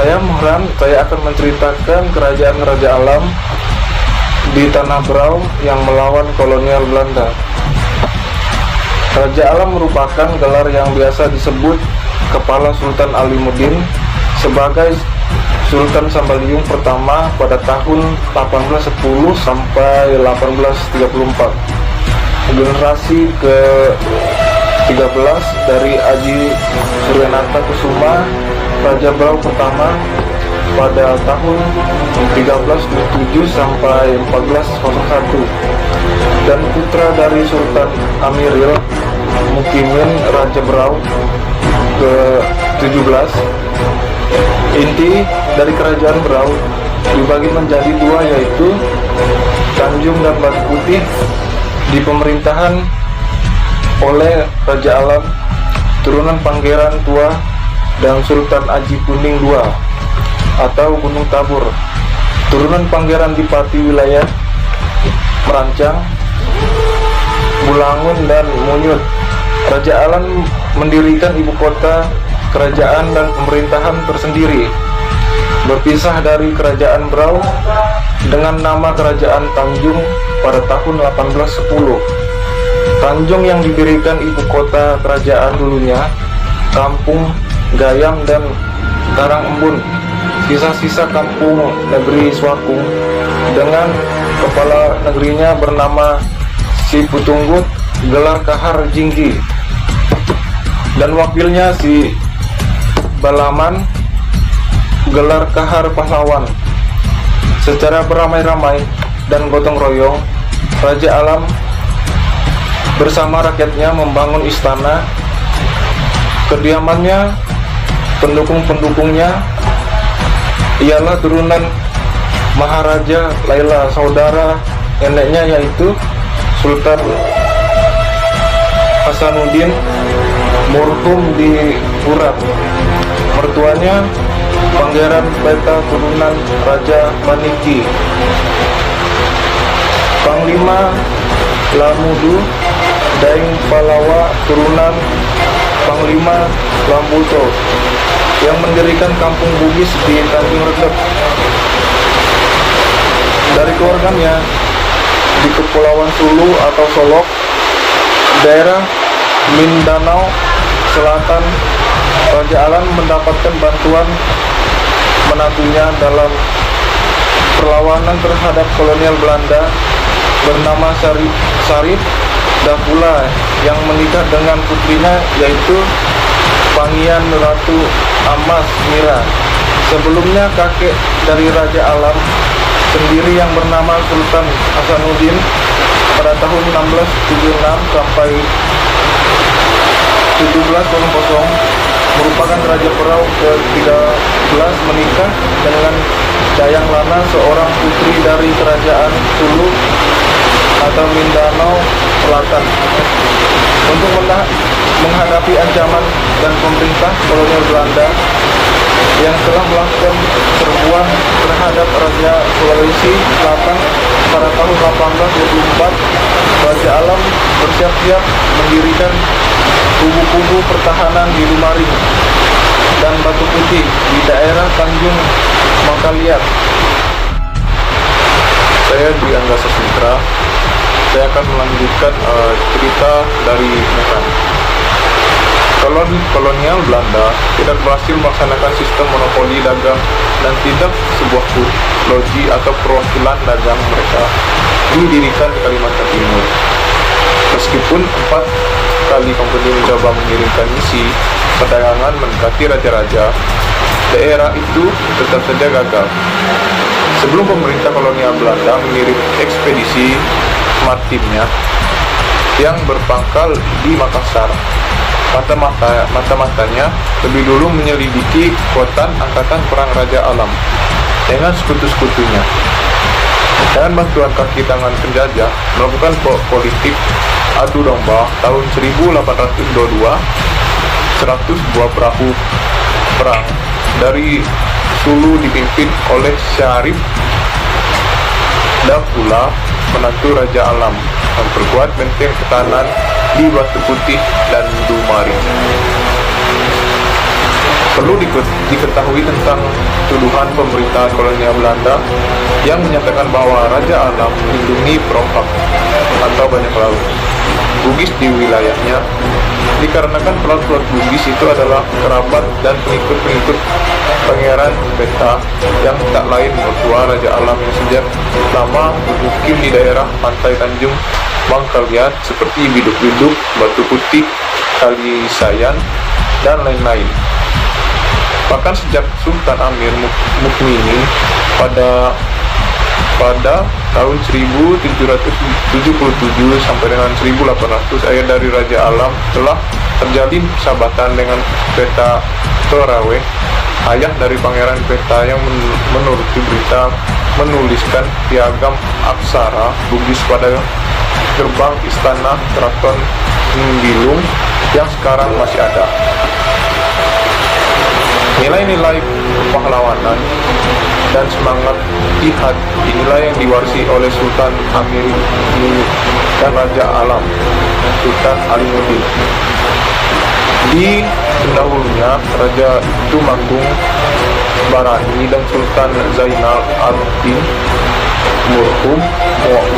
Saya Muhran, saya akan menceritakan kerajaan Raja Alam di Tanah Berau yang melawan kolonial Belanda. Raja Alam merupakan gelar yang biasa disebut Kepala Sultan Alimuddin sebagai Sultan Sambaliung pertama pada tahun 1810 sampai 1834. Generasi ke-13 dari Aji Suryanata Kusuma, Raja Berau pertama pada tahun 1327 sampai 1401, dan putra dari Sultan Amiril Mukimin Raja Berau ke-17. Inti dari kerajaan Berau dibagi menjadi dua, yaitu Tanjung dan Batu Putih di pemerintahan oleh Raja Alam, turunan Pangeran Tua dan Sultan Aji Kuning II atau Gunung Tabur, turunan Pangeran Dipati wilayah Merancang, Bulangun dan Munyut. Raja Alam mendirikan ibu kota kerajaan dan pemerintahan tersendiri, berpisah dari kerajaan Berau dengan nama Kerajaan Tanjung pada tahun 1810. Tanjung yang didirikan ibu kota kerajaan dulunya Kampung Gayam dan Karang Embun, sisa-sisa kampung negeri Swakung, dengan kepala negerinya bernama Si Putunggut, gelar Kahar Jinggi, dan wakilnya Si Balaman, gelar Kahar Pahlawan. Secara beramai-ramai dan gotong royong, Raja Alam bersama rakyatnya membangun istana, kediamannya, pendukung-pendukungnya ialah turunan Maharaja Laila, saudara neneknya yaitu Sultan Hasanuddin Murhum di Urat. Mertuanya Pangeran Beta, turunan Raja Maniki. Panglima Lamudu Daeng Palawa, turunan Panglima Lambuto, yang mendirikan kampung Bugis di Tanjung Redep. Dari keluarganya di Kepulauan Sulu atau Solok, daerah Mindanao Selatan, Raja Alam mendapatkan bantuan menantunya dalam perlawanan terhadap kolonial Belanda bernama Sarip Dapula, yang menikah dengan putrinya yaitu Pangian Ratu Amas Mira. Sebelumnya kakek dari Raja Alam sendiri yang bernama Sultan Hasanuddin pada tahun 1676 sampai 1700 merupakan Raja Berau ke-13, menikah dengan Dayang Lana, seorang putri dari kerajaan Sulu atau Mindanao Selatan. Untuk menghadapi ancaman dan pemerintah kolonial Belanda yang telah melakukan serbuan terhadap Raja Sulawesi Selatan pada tahun 1824, Raja Alam bersiap-siap mendirikan kubu-kubu pertahanan di Lumaring dan Batu Putih di daerah Tanjung Mangkaliat. Saya Dwi Angga Sasmitra. Saya akan melanjutkan cerita dari Muhran. Kolonial Belanda tidak berhasil melaksanakan sistem monopoli dagang dan tidak sebuah loji atau perwakilan dagang mereka didirikan di Kalimantan Timur. Meskipun 4 kali company mencoba mengirimkan misi perdagangan mendekati raja-raja, daerah itu tetap saja gagal. Sebelum pemerintah kolonial Belanda mengirim ekspedisi maritimnya yang berpangkal di Makassar, mata-matanya lebih dulu menyelidiki kekuatan angkatan perang Raja Alam dengan sekutu-sekutunya. Dengan bantuan kaki tangan penjajah melakukan politik adu domba tahun 1822, 100 buah perahu perang dari Sulu dipimpin oleh Syarif Dapula, menantu Raja Alam, memperkuat benteng pertahanan di Batu Putih dan Lumaring. Perlu diketahui tentang tuduhan pemerintahan kolonial Belanda yang menyatakan bahwa Raja Alam melindungi perompak atau banyak laut Bugis di wilayahnya, dikarenakan pelaut-pelaut Bugis itu adalah kerabat dan pengikut-pengikut Pangeran Beta yang tak lain mertua Raja Alam yang sejak lama bermukim di daerah pantai Tanjung Mangkaliat seperti Biduk-Biduk, Batu Putih, Kalisayan, dan lain-lain. Bahkan sejak Sultan Amir Mukmini pada tahun 1777 sampai dengan 1800, ayah dari Raja Alam telah terjalin persahabatan dengan Peta Torawe, ayah dari Pangeran Peta, yang menuruti berita menuliskan piagam aksara Bugis pada gerbang istana Keraton Ninggiling yang sekarang masih ada. Nilai-nilai kepahlawanan dan semangat jihad inilah yang diwarisi oleh Sultan Amir dan Raja Alam, Sultan Alimuddin. Di pendahulunya, Raja Tumanggung Barani dan Sultan Zainal Abidin Murhum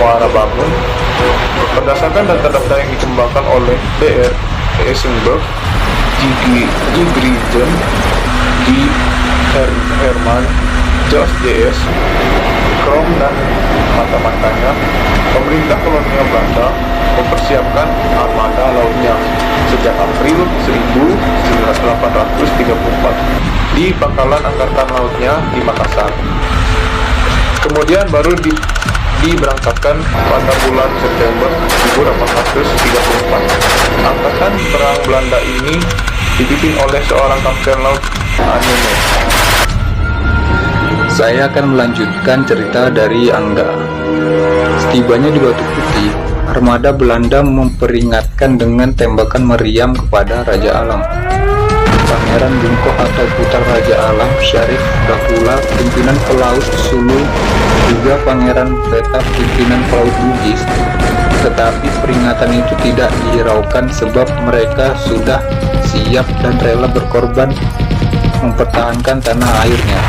Warabangun, berdasarkan data-data yang dikembangkan oleh Dr. Eisenberg, Gigrijen, G. Herman, George J.S. Krom, dan mata-matanya, pemerintah kolonial Belanda mempersiapkan armada lautnya sejak April 1834 di pangkalan angkatan lautnya di Makassar. Kemudian baru diberangkatkan pada bulan September 1834. Angkatan perang Belanda ini dipimpin oleh seorang kapten laut Anime. Saya akan melanjutkan cerita dari Angga. Setibanya di Batu Putih, armada Belanda memperingatkan dengan tembakan meriam kepada Raja Alam. Pangeran Bungko atau putra Raja Alam, Syarif Dracula, pimpinan pelaut Sulu, juga Pangeran Peta, pimpinan pelaut Bugis. Tetapi peringatan itu tidak dihiraukan sebab mereka sudah siap dan rela berkorban mempertahankan tanah airnya.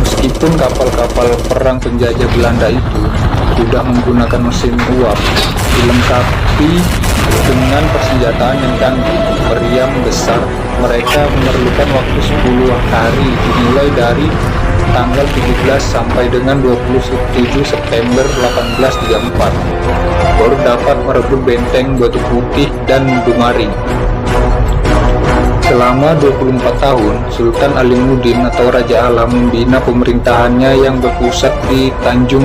Meskipun kapal-kapal perang penjajah Belanda itu sudah menggunakan mesin uap, dilengkapi dengan persenjataan yang canggih, meriam besar, mereka memerlukan waktu 10 hari dimulai dari tanggal 17 sampai dengan 27 September 1834 baru dapat merebut benteng Batu Putih dan Dumari. Selama 24 tahun, Sultan Alimuddin atau Raja Alam membina pemerintahannya yang berpusat di Tanjung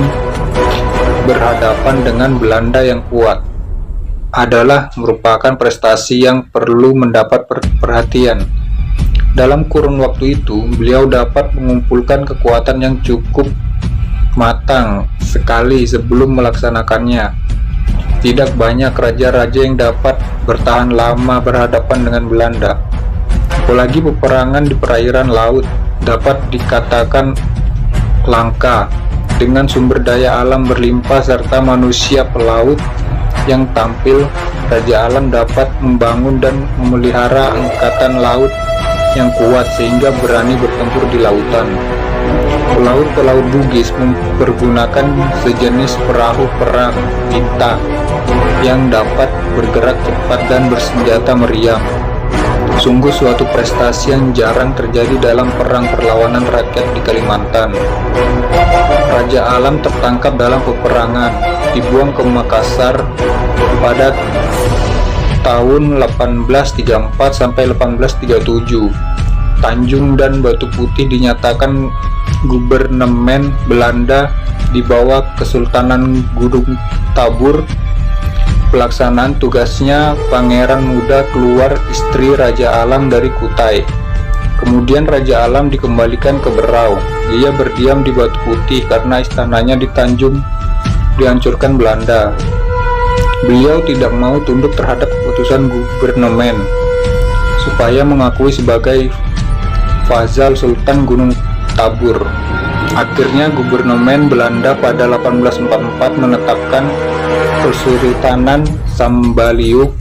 berhadapan dengan Belanda yang kuat. Adalah merupakan prestasi yang perlu mendapat perhatian. Dalam kurun waktu itu, beliau dapat mengumpulkan kekuatan yang cukup matang sekali sebelum melaksanakannya. Tidak banyak raja-raja yang dapat bertahan lama berhadapan dengan Belanda. Apalagi peperangan di perairan laut dapat dikatakan langka. Dengan sumber daya alam berlimpah serta manusia pelaut yang tampil, Raja Alam dapat membangun dan memelihara angkatan laut yang kuat sehingga berani bertempur di lautan. Pelaut-pelaut Bugis mempergunakan sejenis perahu perang tinta yang dapat bergerak cepat dan bersenjata meriam. Sungguh suatu prestasi yang jarang terjadi dalam perang perlawanan rakyat di Kalimantan. Raja Alam tertangkap dalam peperangan, dibuang ke Makassar pada tahun 1834 sampai 1837. Tanjung dan Batu Putih dinyatakan gubernemen Belanda di bawah Kesultanan Gunung Tabur. Pelaksanaan tugasnya, Pangeran Muda keluar istri Raja Alam dari Kutai. Kemudian Raja Alam dikembalikan ke Berau. Dia berdiam di Batu Putih karena istananya di Tanjung dihancurkan Belanda. Beliau tidak mau tunduk terhadap keputusan gubernemen supaya mengakui sebagai Fazal Sultan Gunung Tabur. Akhirnya gubernemen Belanda pada 1844 menetapkan Kesultanan Sambaliuk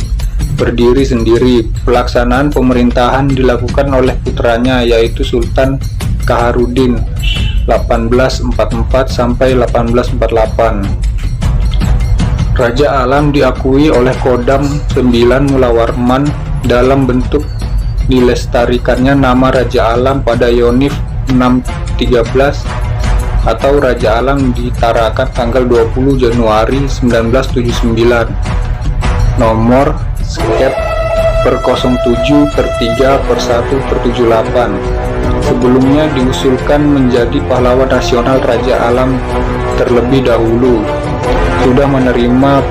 berdiri sendiri. Pelaksanaan pemerintahan dilakukan oleh putranya, yaitu Sultan Kaharudin 1844 sampai 1848. Raja Alam diakui oleh Kodam 9 Mula Warman dalam bentuk dilestarikannya nama Raja Alam pada Yonif 613 atau Raja Alam ditarakan tanggal 20 Januari 1979, nomor skep per 07/3/1/78. Sebelumnya diusulkan menjadi pahlawan nasional Raja Alam terlebih dahulu. Sudah menerima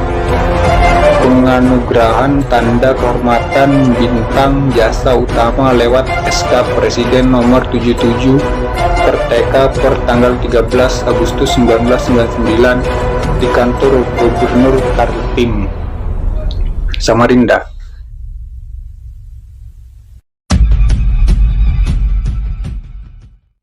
penganugerahan tanda kehormatan bintang jasa utama lewat SK Presiden nomor 77 per TK per tanggal 13 Agustus 1999 di kantor Gubernur Kaltim, Samarinda.